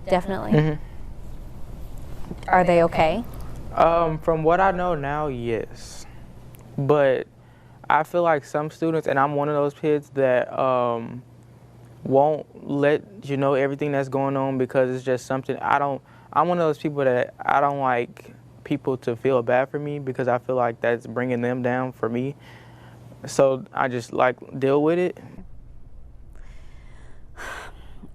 Definitely? Mm-hmm. Are they okay? From what I know now, yes. But I feel like some students, and I'm one of those kids that won't let you know everything that's going on because it's just something I'm one of those people that I don't like people to feel bad for me because I feel like that's bringing them down for me. So I just like deal with it.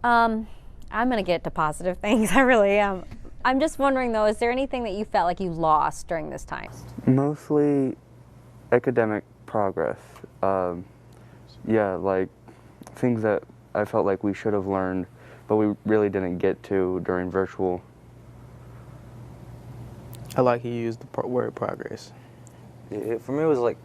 I'm gonna get to positive things. I really am. I'm just wondering though, is there anything that you felt like you lost during this time? Mostly academic progress. Yeah, like things that I felt like we should have learned, but we really didn't get to during virtual. I like you used the word progress. For me, it was like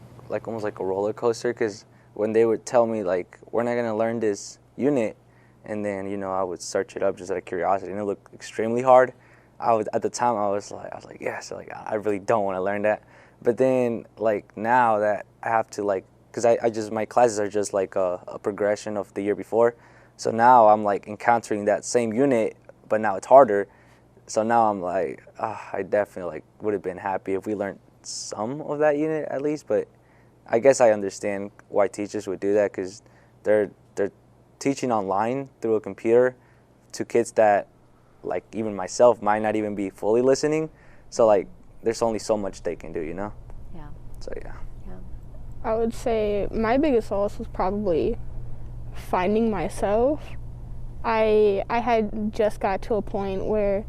almost like a roller coaster, because when they would tell me like, we're not gonna learn this unit, and then I would search it up just out of curiosity, and it looked extremely hard. At the time I was like yes, like I really don't want to learn that. But then like now that I have to, like, because my classes are just like a progression of the year before, so now I'm like encountering that same unit, but now it's harder. So now I'm like, I definitely like would have been happy if we learned some of that unit at least. But I guess I understand why teachers would do that, because they're teaching online through a computer to kids that, like even myself, might not even be fully listening. So like there's only so much they can do, Yeah. So yeah. I would say my biggest loss was probably finding myself. I had just got to a point where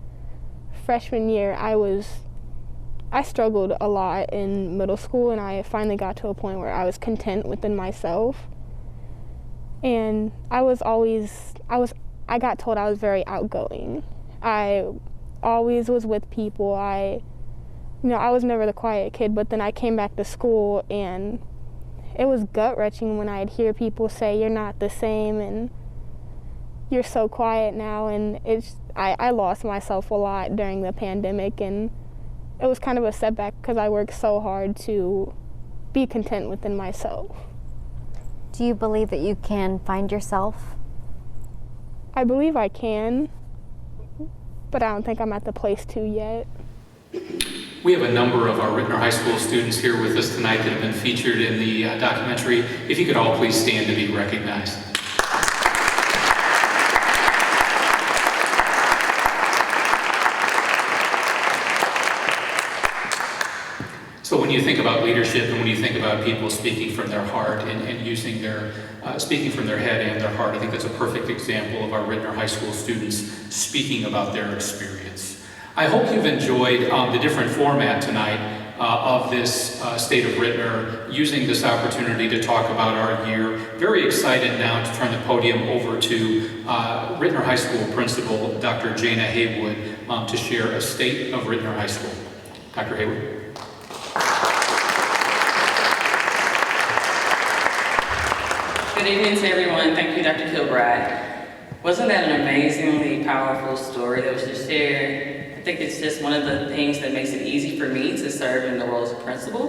freshman year I struggled a lot in middle school, and I finally got to a point where I was content within myself. And I got told I was very outgoing. I always was with people. I was never the quiet kid, but then I came back to school and it was gut-wrenching when I'd hear people say, you're not the same and you're so quiet now, and I lost myself a lot during the pandemic, and it was kind of a setback because I worked so hard to be content within myself. Do you believe that you can find yourself? I believe I can, but I don't think I'm at the place to yet. We have a number of our Ritenour High School students here with us tonight that have been featured in the documentary. If you could all please stand to be recognized. So when you think about leadership and when you think about people speaking from their heart and using their, speaking from their head and their heart, I think that's a perfect example of our Ritenour High School students speaking about their experience. I hope you've enjoyed the different format tonight of this State of Ritenour, using this opportunity to talk about our year. Very excited now to turn the podium over to Ritenour High School Principal, Dr. Jana Haywood, to share a State of Ritenour High School. Dr. Haywood. Good evening to everyone. Thank you, Dr. Kilbride. Wasn't that an amazingly powerful story that was just shared? I think it's just one of the things that makes it easy for me to serve in the role as a principal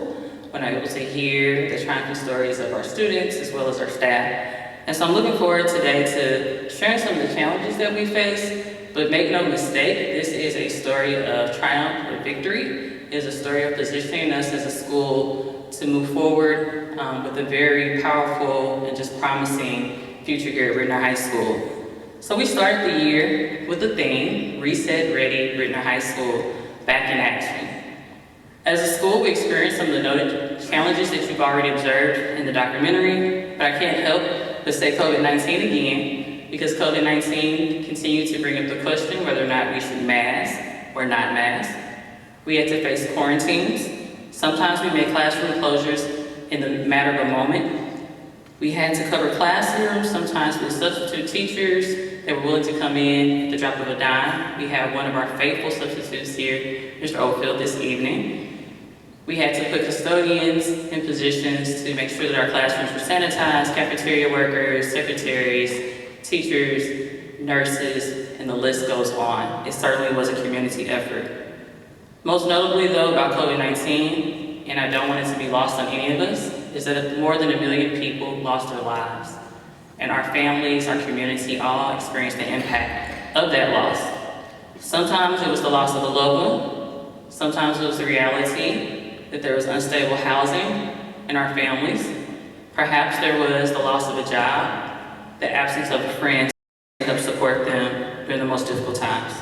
when I'm able to hear the triumphant stories of our students as well as our staff. And so I'm looking forward today to sharing some of the challenges that we face, but make no mistake, this is a story of triumph or victory. It is a story of positioning us as a school to move forward with a very powerful and just promising future here at Ritenour High School. So we started the year with the theme, Reset Ready Ritenour High School, Back in Action. As a school, we experienced some of the noted challenges that you've already observed in the documentary, but I can't help but say COVID-19 again, because COVID-19 continued to bring up the question whether or not we should mask or not mask. We had to face quarantines. Sometimes we made classroom closures in the matter of a moment. We had to cover classrooms, sometimes with substitute teachers that were willing to come in at the drop of a dime. We have one of our faithful substitutes here, Mr. Oldfield, this evening. We had to put custodians in positions to make sure that our classrooms were sanitized, cafeteria workers, secretaries, teachers, nurses, and the list goes on. It certainly was a community effort. Most notably though about COVID-19, and I don't want it to be lost on any of us, is that more than 1 million people lost their lives. And our families, our community, all experienced the impact of that loss. Sometimes it was the loss of a loved one. Sometimes it was the reality that there was unstable housing in our families. Perhaps there was the loss of a job, the absence of a friend to help support them during the most difficult times.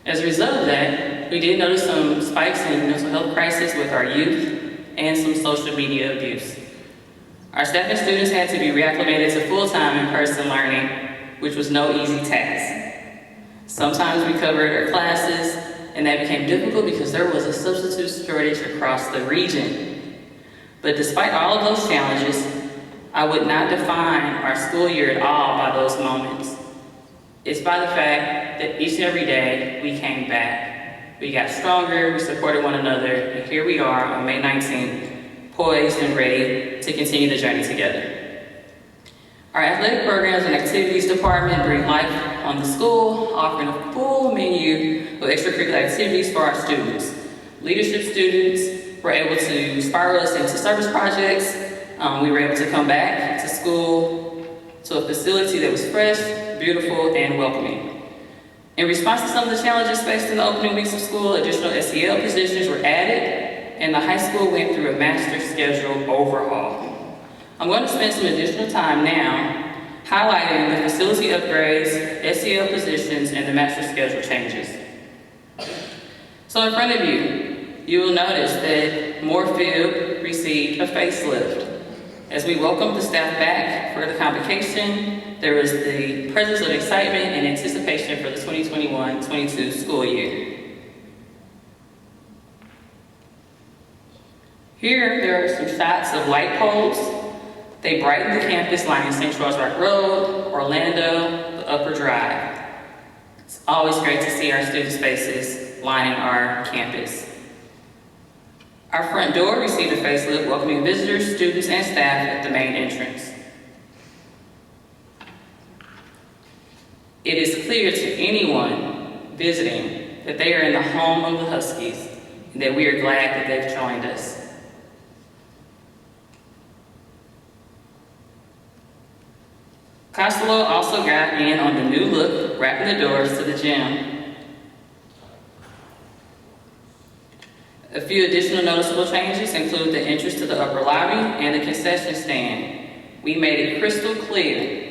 As a result of that, we did notice some spikes in mental health crisis with our youth and some social media abuse. Our staff and students had to be reacclimated to full-time in-person learning, which was no easy task. Sometimes we covered our classes, and that became difficult because there was a substitute shortage across the region. But despite all of those challenges, I would not define our school year at all by those moments. It's by the fact that each and every day we came back. We got stronger, we supported one another, and here we are on May 19th, poised and ready to continue the journey together. Our athletic programs and activities department bring life on the school, offering a full menu of extracurricular activities for our students. Leadership students were able to spiral us into service projects. We were able to come back to school to a facility that was fresh, beautiful, and welcoming. In response to some of the challenges faced in the opening weeks of school, additional SEL positions were added, and the high school went through a master schedule overhaul. I'm going to spend some additional time now highlighting the facility upgrades, SEL positions, and the master schedule changes. So in front of you, you will notice that Moorfield received a facelift. As we welcomed the staff back for the convocation, there was the presence of excitement and anticipation for the 2021-22 school year. Here, there are some shots of light poles. They brighten the campus lining St. Charles Rock Road, Orlando, the Upper Drive. It's always great to see our students' faces lining our campus. Our front door received a facelift, welcoming visitors, students, and staff at the main entrance. It is clear to anyone visiting that they are in the home of the Huskies and that we are glad that they've joined us. Costello also got in on the new look, wrapping the doors to the gym. A few additional noticeable changes include the entrance to the upper lobby and the concession stand. We made it crystal clear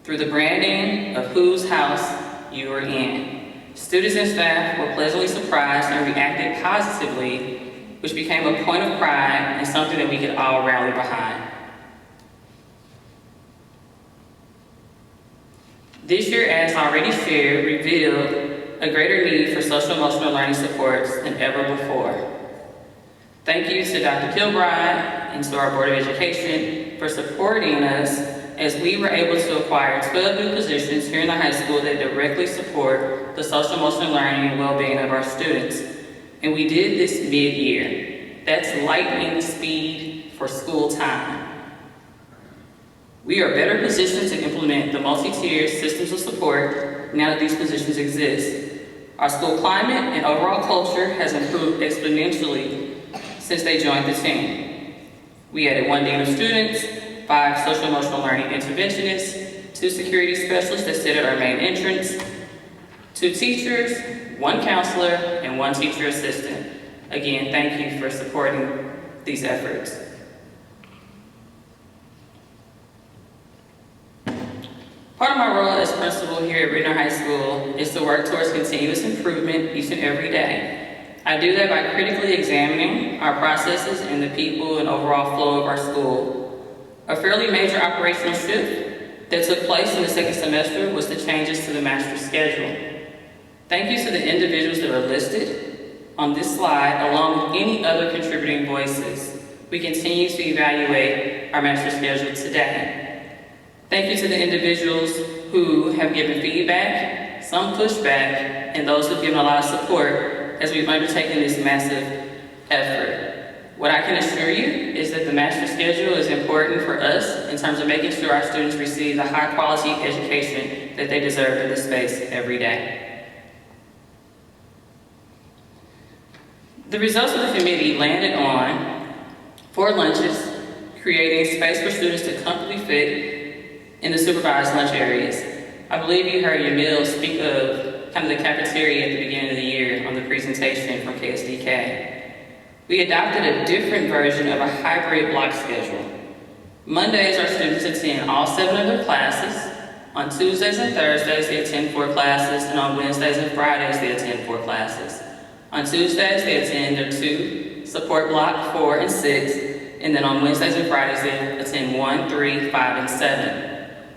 through the branding of whose house you are in. Students and staff were pleasantly surprised and reacted positively which became a point of pride and something that we could all rally behind. This year, as already shared, revealed a greater need for social emotional learning supports than ever before. Thank you to Dr. Kilbride and to our Board of Education for supporting us as we were able to acquire 12 new positions here in the high school that directly support the social emotional learning and well-being of our students. And we did this mid-year. That's lightning speed for school time. We are better positioned to implement the multi-tiered systems of support now that these positions exist. Our school climate and overall culture has improved exponentially since they joined the team. We added 1 dean of students, 5 social emotional learning interventionists, 2 security specialists that sit at our main entrance, 2 teachers, 1 counselor, and 1 teacher assistant. Again, thank you for supporting these efforts. Part of my role as principal here at Ritenour High School is to work towards continuous improvement each and every day. I do that by critically examining our processes and the people and overall flow of our school. A fairly major operational shift that took place in the second semester was the changes to the master schedule. Thank you to the individuals that are listed on this slide, along with any other contributing voices. We continue to evaluate our master schedule today. Thank you to the individuals who have given feedback, some pushback, and those who've given a lot of support as we've undertaken this massive effort. What I can assure you is that the master schedule is important for us in terms of making sure our students receive the high quality education that they deserve in this space every day. The results of the committee landed on 4 lunches, creating space for students to comfortably fit in the supervised lunch areas. I believe you heard your meals speak of kind of the cafeteria at the beginning of the year on the presentation from KSDK. We adopted a different version of a hybrid block schedule. Mondays, our students attend all 7 of their classes. On Tuesdays and Thursdays, they attend 4 classes, and on Wednesdays and Fridays, they attend 4 classes. On Tuesdays, they attend their 2 support block, 4 and 6, and then on Wednesdays and Fridays, they attend 1, 3, 5, and 7.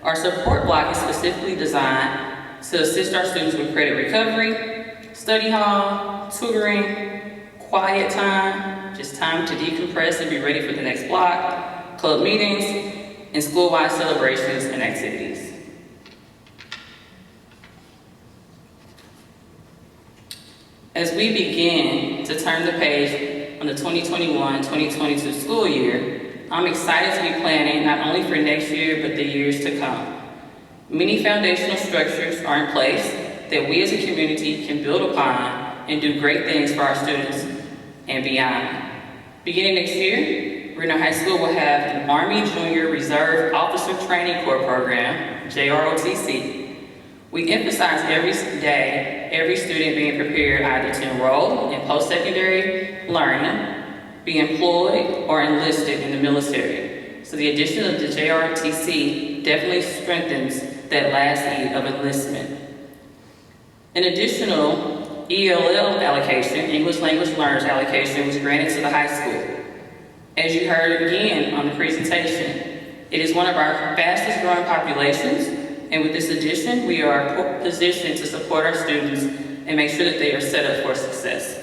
Our support block is specifically designed to assist our students with credit recovery, study hall, tutoring, quiet time, just time to decompress and be ready for the next block, club meetings, and school-wide celebrations and activities. As we begin to turn the page on the 2021-2022 school year, I'm excited to be planning not only for next year, but the years to come. Many foundational structures are in place that we as a community can build upon and do great things for our students and beyond. Beginning next year, Ritenour High School will have an Army Junior Reserve Officer Training Corps program, JROTC. We emphasize every day, every student being prepared either to enroll in post-secondary learning, be employed or enlisted in the military. So the addition of the JROTC definitely strengthens that last E of enlistment. An additional ELL allocation, English Language Learners allocation, was granted to the high school. As you heard again on the presentation, it is one of our fastest growing populations, and with this addition, we are positioned to support our students and make sure that they are set up for success.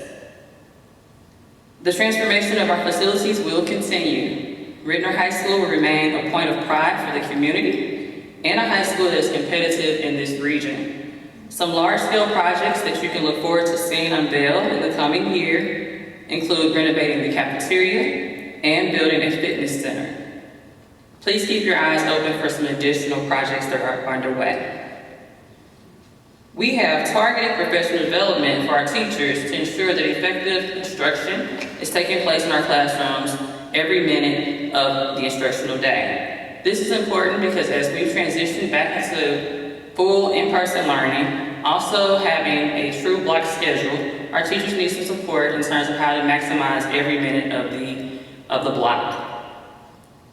The transformation of our facilities will continue. Ritenour High School will remain a point of pride for the community and a high school that is competitive in this region. Some large-scale projects that you can look forward to seeing unveiled in the coming year include renovating the cafeteria and building a fitness center. Please keep your eyes open for some additional projects that are underway. We have targeted professional development for our teachers to ensure that effective instruction is taking place in our classrooms every minute of the instructional day. This is important because as we transition back into full in-person learning, also having a true block schedule, our teachers need some support in terms of how to maximize every minute of the block.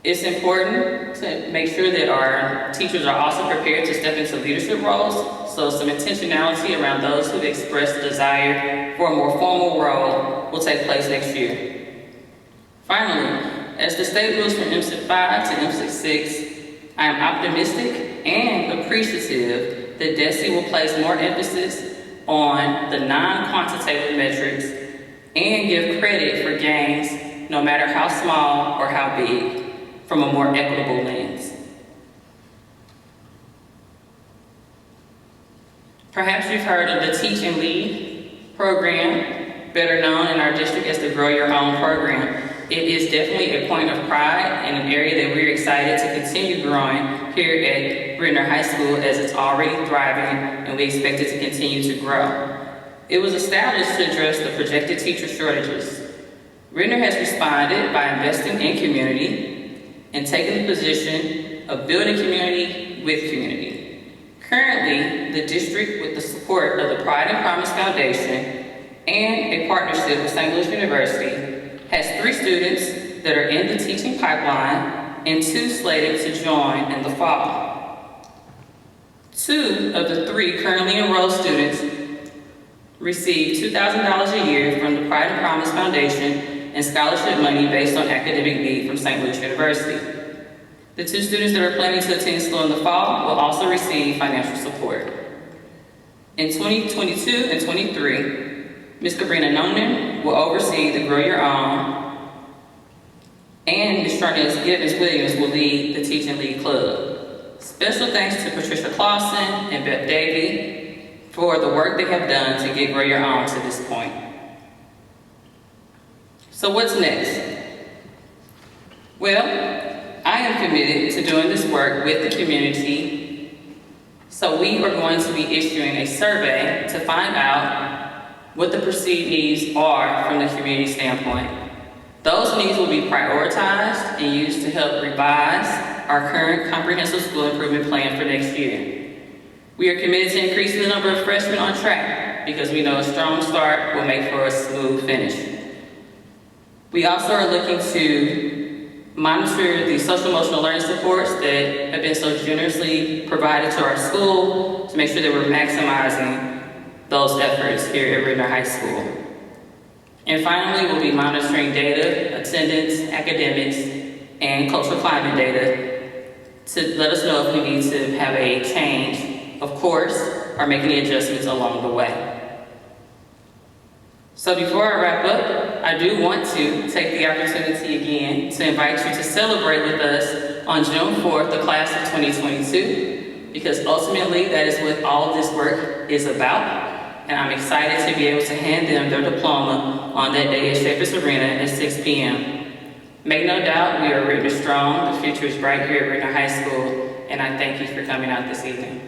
It's important to make sure that our teachers are also prepared to step into leadership roles, so some intentionality around those who've expressed a desire for a more formal role will take place next year. Finally, as the state moves from MSIP 5 to MSIP 6, I am optimistic and appreciative that DESE will place more emphasis on the non-quantitative metrics and give credit for gains, no matter how small or how big, from a more equitable lens. Perhaps you've heard of the Teach and Lead program, better known in our district as the Grow Your Own program. It is definitely a point of pride and an area that we're excited to continue growing here at Ritenour High School, as it's already thriving and we expect it to continue to grow. It was established to address the projected teacher shortages. Ritenour has responded by investing in community and taking the position of building community with community. Currently, the district, with the support of the Pride and Promise Foundation and a partnership with St. Louis University, has 3 students that are in the teaching pipeline and 2 slated to join in the fall. 2 of the 3 currently enrolled students receive $2,000 a year from the Pride and Promise Foundation and scholarship money based on academic need from St. Louis University. The 2 students that are planning to attend school in the fall will also receive financial support. In 2022 and 23, Ms. Sabrina Nonen will oversee the Grow Your Own, and Ms. Sharnez Gibbons-Williams will lead the Teach and Lead Club. Special thanks to Patricia Clausen and Beth Davey for the work they have done to get Grow Your Own to this point. So what's next? Well, I am committed to doing this work with the community, so we are going to be issuing a survey to find out what the perceived needs are from the community standpoint. Those needs will be prioritized and used to help revise our current comprehensive school improvement plan for next year. We are committed to increasing the number of freshmen on track because we know a strong start will make for a smooth finish. We also are looking to monitor the social emotional learning supports that have been so generously provided to our school to make sure that we're maximizing those efforts here at Ritenour High School. And finally, we'll be monitoring data, attendance, academics, and cultural climate data to let us know if we need to have a change, of course, or make any adjustments along the way. So before I wrap up, I do want to take the opportunity again to invite you to celebrate with us on June 4th, the class of 2022, because ultimately that is what all of this work is about. And I'm excited to be able to hand them their diploma on that day at Shapers Arena at 6 p.m. Make no doubt, we are Ritenour strong. The future is bright here at Ritenour High School, and I thank you for coming out this evening.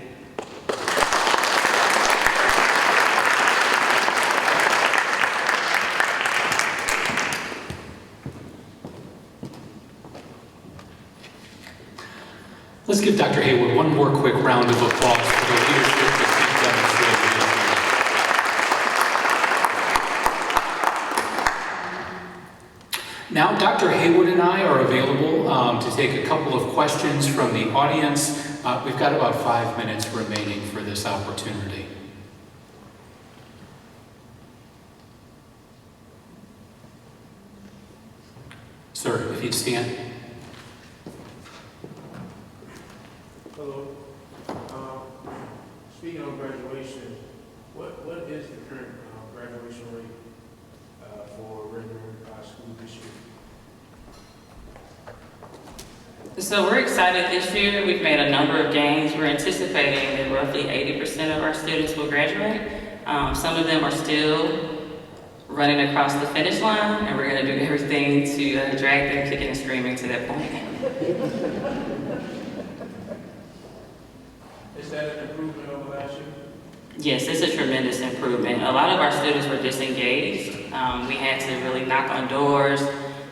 Let's give Dr. Haywood one more quick round of applause for the leadership that she's demonstrated. Now, Dr. Haywood and I are available to take a couple of questions from the audience. We've got about 5 minutes remaining for this opportunity. Sir, if you'd stand. Hello. Speaking of graduation, what is the current graduation rate for Ritenour High School this year? So we're excited this year. We've made a number of gains. We're anticipating that roughly 80% of our students will graduate. Some of them are still running across the finish line, and we're going to do everything to drag them kicking and screaming to that point. Is that an improvement over last year? Yes, it's a tremendous improvement. A lot of our students were disengaged. We had to really knock on doors,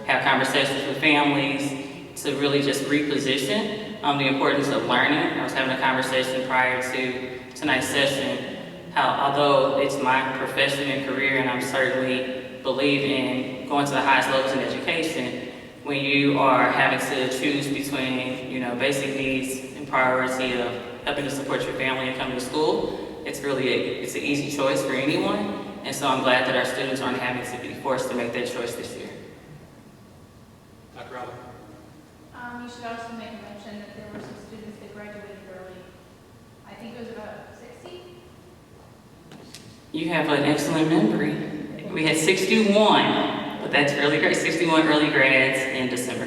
have conversations with families to really just reposition the importance of learning. I was having a conversation prior to tonight's session how although it's my profession and career, and I'm certainly believe in going to the highest levels in education, when you are having to choose between, basic needs and priority of helping to support your family and coming to school, it's an easy choice for anyone. And so I'm glad that our students aren't having to be forced to make that choice this year. should also make a mention that there were some students that graduated early. I think it was about 60. You have an excellent memory. We had 61, but that's really great. 61 early grads in December.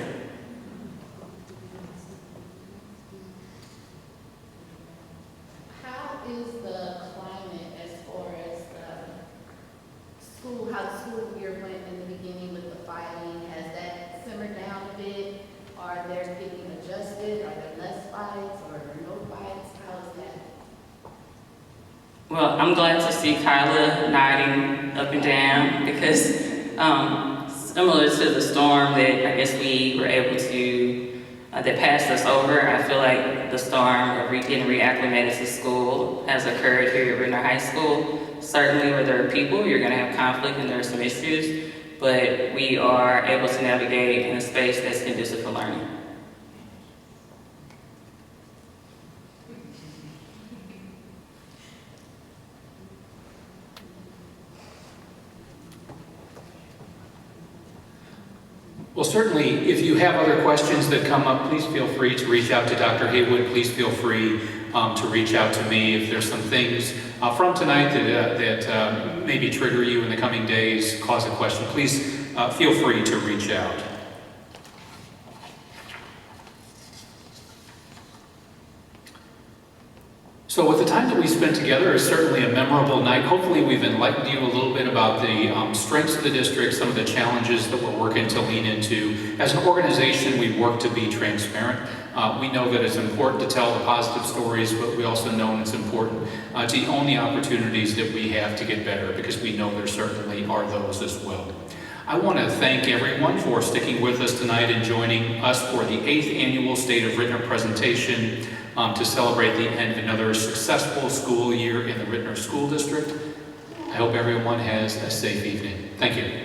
How is the climate as far as school, how the school year went in the beginning with the fighting? Has that simmered down a bit? Are they getting adjusted? Are there less fights or no fights? How is that? Well, I'm glad to see Kyla nodding up and down because similar to the storm that I guess we were able to, that passed us over, I feel like the storm of getting reacclimated to school has occurred here at Ritenour High School. Certainly where there are people, you're going to have conflict and there are some issues, but we are able to navigate in a space that's conducive for learning. Well, certainly, if you have other questions that come up, please feel free to reach out to Dr. Haywood. Please feel free to reach out to me if there's some things from tonight that maybe trigger you in the coming days, cause a question. Please feel free to reach out. So with the time that we spent together is certainly a memorable night. Hopefully we've enlightened you a little bit about the strengths of the district, some of the challenges that we're working to lean into. As an organization, we work to be transparent. We know that it's important to tell the positive stories, but we also know it's important to own the opportunities that we have to get better, because we know there certainly are those as well. I want to thank everyone for sticking with us tonight and joining us for the 8th annual State of Ritenour presentation to celebrate the end of another successful school year in the Ritenour School District. I hope everyone has a safe evening. Thank you.